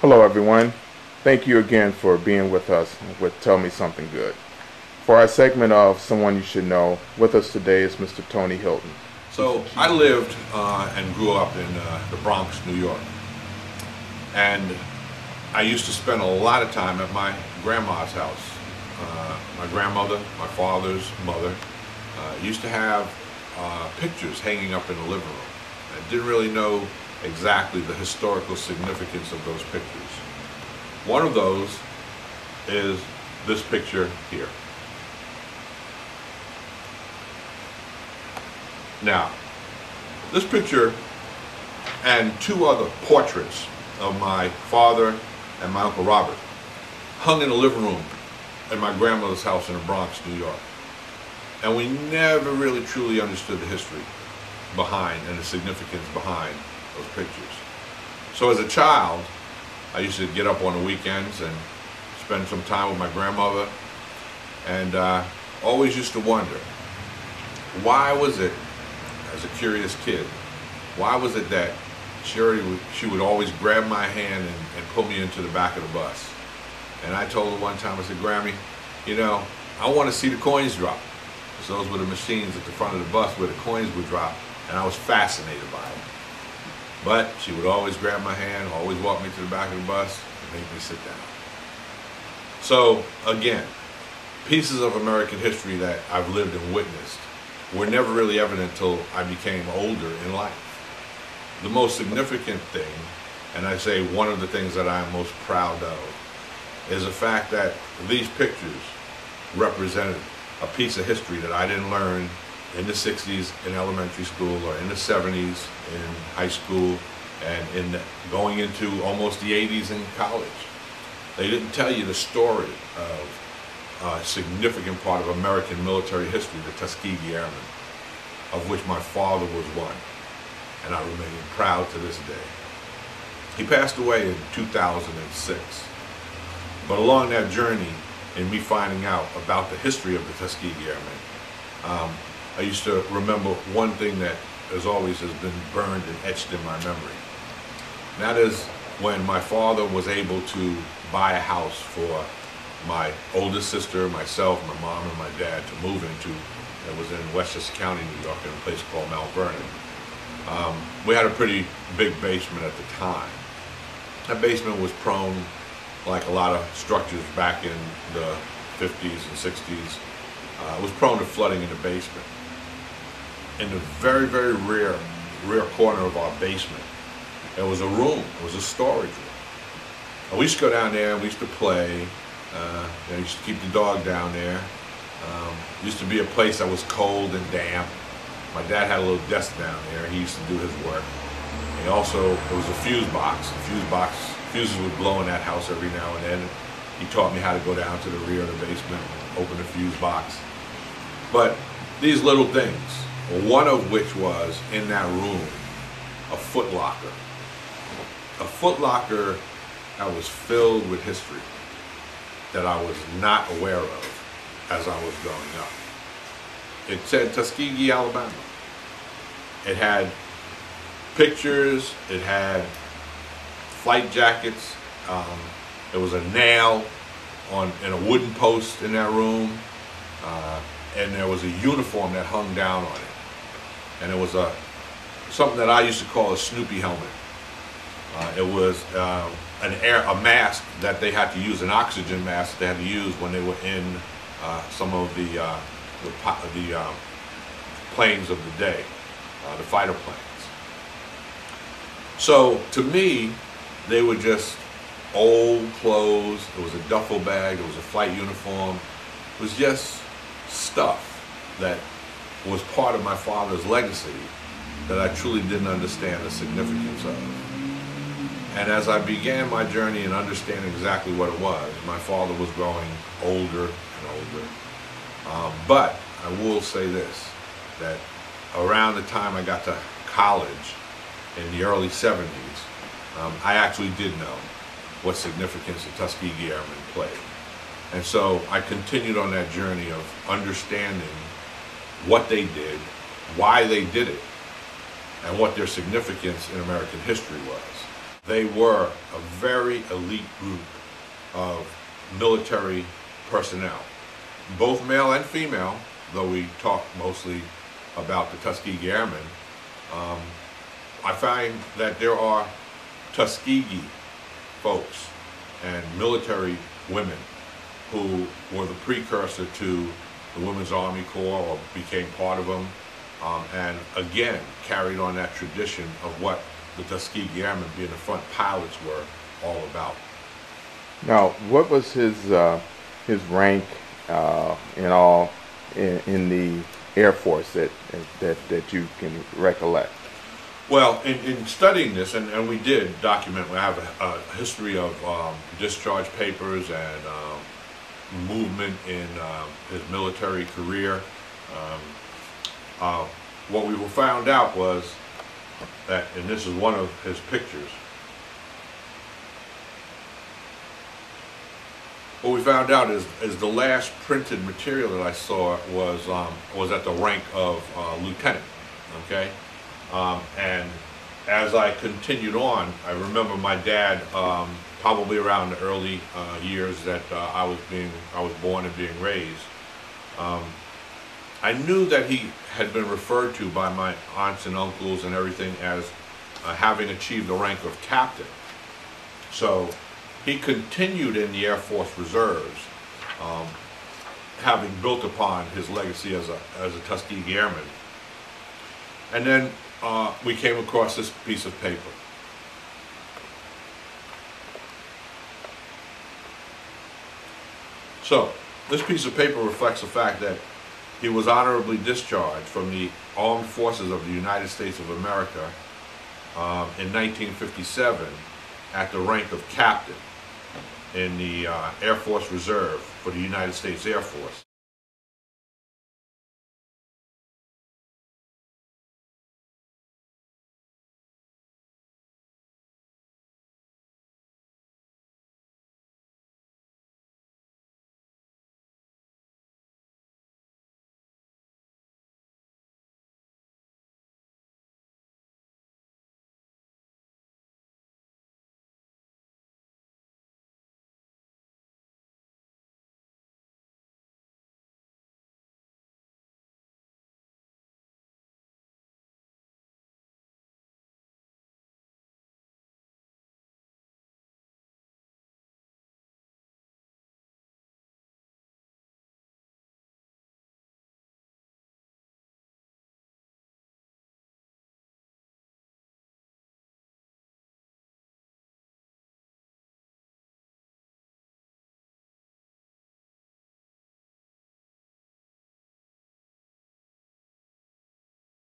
Hello everyone. Thank you again for being with us with Tell Me Something Good. For our segment of Someone You Should Know, with us today is Mr. Tony Hylton. So I lived and grew up in the Bronx, New York. And I used to spend a lot of time at my grandma's house. My grandmother, my father's mother, used to have pictures hanging up in the living room. I didn't really know exactly the historical significance of those pictures. One of those is this picture here. Now, this picture and two other portraits of my father and my Uncle Robert hung in the living room at my grandmother's house in the Bronx, New York. And we never really truly understood the history behind and the significance behind those pictures. So as a child, I used to get up on the weekends and spend some time with my grandmother, and always used to wonder, why was it, as a curious kid, why was it that she would always grab my hand and pull me into the back of the bus? And I told her one time, I said, Grammy, you know, I want to see the coins drop. So those were the machines at the front of the bus where the coins would drop, and I was fascinated by it. But she would always grab my hand, always walk me to the back of the bus, and make me sit down. So again, pieces of American history that I've lived and witnessed were never really evident until I became older in life. The most significant thing, and I say one of the things that I'm most proud of, is the fact that these pictures represented a piece of history that I didn't learn in the 60s in elementary school, or in the 70s in high school, and going into almost the 80s in college. They didn't tell you the story of a significant part of American military history, the Tuskegee Airmen, of which my father was one, and I remain proud to this day. He passed away in 2006, but along that journey, in me finding out about the history of the Tuskegee Airmen, I used to remember one thing that as always has been burned and etched in my memory. And that is when my father was able to buy a house for my oldest sister, myself, my mom, and my dad to move into. It was in Westchester County, New York, in a place called Mount Vernon. We had a pretty big basement at the time. That basement was prone, like a lot of structures back in the 50s and 60s, it was prone to flooding in the basement. In the very, very rear corner of our basement, there was a room. It was a storage room. And we used to go down there and we used to play. I used to keep the dog down there. It used to be a place that was cold and damp. My dad had a little desk down there. He used to do his work. And also, there was a fuse box. Fuses would blow in that house every now and then. He taught me how to go down to the rear of the basement and open the fuse box. But these little things, one of which was in that room, a foot locker. A foot locker that was filled with history that I was not aware of as I was growing up. It said Tuskegee, Alabama. It had pictures, it had flight jackets, there was a nail in a wooden post in that room, and there was a uniform that hung down on it. And it was something that I used to call a Snoopy helmet. It was a mask that they had to use, an oxygen mask they had to use when they were in some of the planes of the day, the fighter planes. So to me, they were just old clothes. It was a duffel bag. It was a flight uniform. It was just stuff that was part of my father's legacy that I truly didn't understand the significance of. And as I began my journey and understanding exactly what it was, my father was growing older and older. But I will say this, that around the time I got to college in the early 70s, I actually did know what significance the Tuskegee Airmen played. And so I continued on that journey of understanding what they did, why they did it, and what their significance in American history was. They were a very elite group of military personnel, both male and female, though we talk mostly about the Tuskegee Airmen. I find that there are Tuskegee folks and military women who were the precursor to the Women's Army Corps, or became part of them, and again carried on that tradition of what the Tuskegee Airmen, being the front pilots, were all about. Now, what was his rank in the Air Force that you can recollect? Well, in studying this, and we did document, we have a history of discharge papers and movement in his military career. What we found out was that, and this is one of his pictures, what we found out is the last printed material that I saw was at the rank of lieutenant, okay? And as I continued on, I remember my dad, probably around the early years that I was born and being raised, I knew that he had been referred to by my aunts and uncles and everything as having achieved the rank of captain. So he continued in the Air Force Reserves, having built upon his legacy as a Tuskegee Airman. And then we came across this piece of paper. So this piece of paper reflects the fact that he was honorably discharged from the Armed Forces of the United States of America in 1957 at the rank of captain in the Air Force Reserve for the United States Air Force.